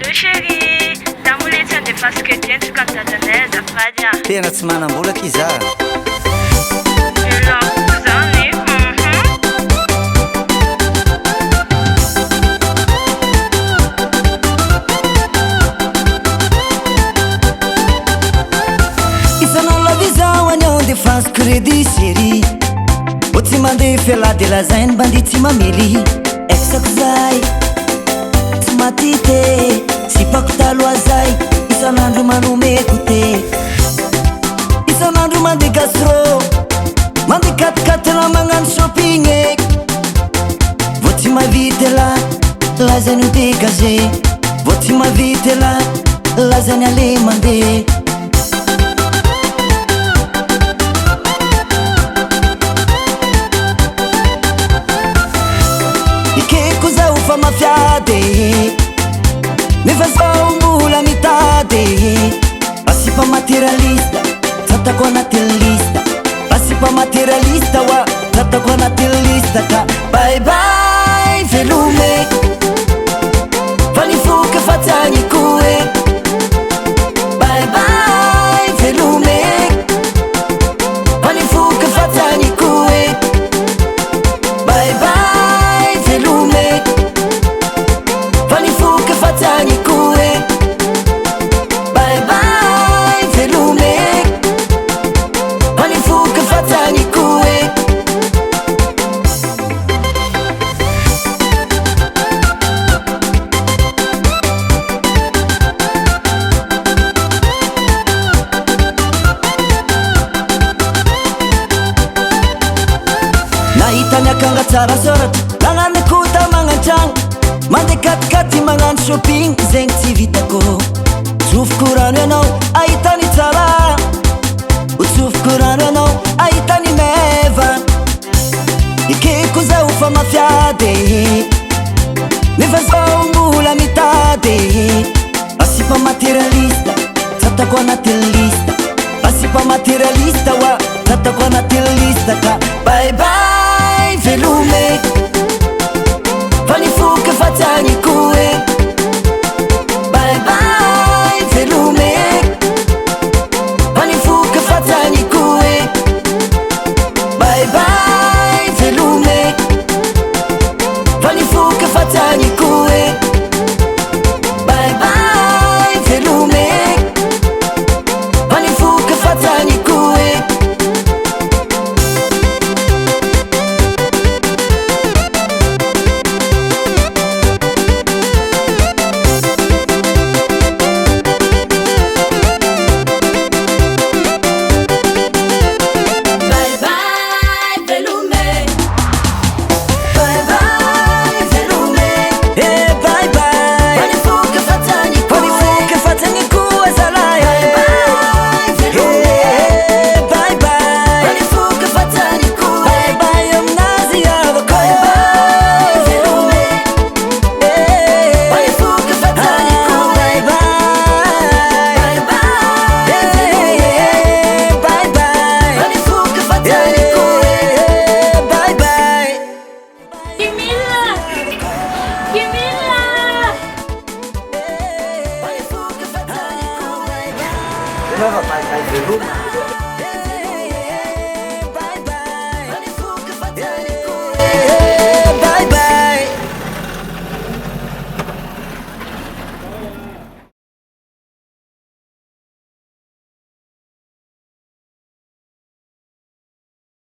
Allô chérie, tamboly tsy andefa siketrentry ka dadanay azafady a. Tena tsy manam-bola kiza. Elako zany. Isanao la visão anao andefansy crédit chéri. O tsy mandeha fialady lazainy bandy tsy mamely. Exako zay tsy matite sipako taloha zay. Isanandro manomeko te. Isanandro mandeha gastro, mandeha katikati na magnano shopping e. Vao tsy mavity la lazany ho dégagé. Vao tsy mavity la lazany ale mandeha. Ikeko zao fa mafiady nefa zao mbola mitady. Pasipa materialista tatako anaty lista. Pasipa materialista wa tatako anaty lista ka. Bye bye velume fanifuka fatanyko e. Bye bye velume fanifuka fatanyko e. Bye bye velume fanifuka fatanyko e. Bye bye velume fanifuka fatanyko e. Nahitany akanga tsara soratra nagnano kota magnatragno. Mandeha katikati magnano shopping zegny tsy vitako. Tsofoko rano ianao ahitany tsara. Otsofoko rano ianao ahitany meva. Ikeko zao fa mafiady nefa zao mbola mitady. Asipa materialista tatako anaty lista. Asipa materialista wa tatako anaty lista ka. Bye bye velume fanifuka fatanyko e. Bye bye velume fanifuka fatanyko e. Bye bye velume fanifuka fatanyko e. Bye bye velume fanifuka fatanyko e. Kenapa pakai dulu?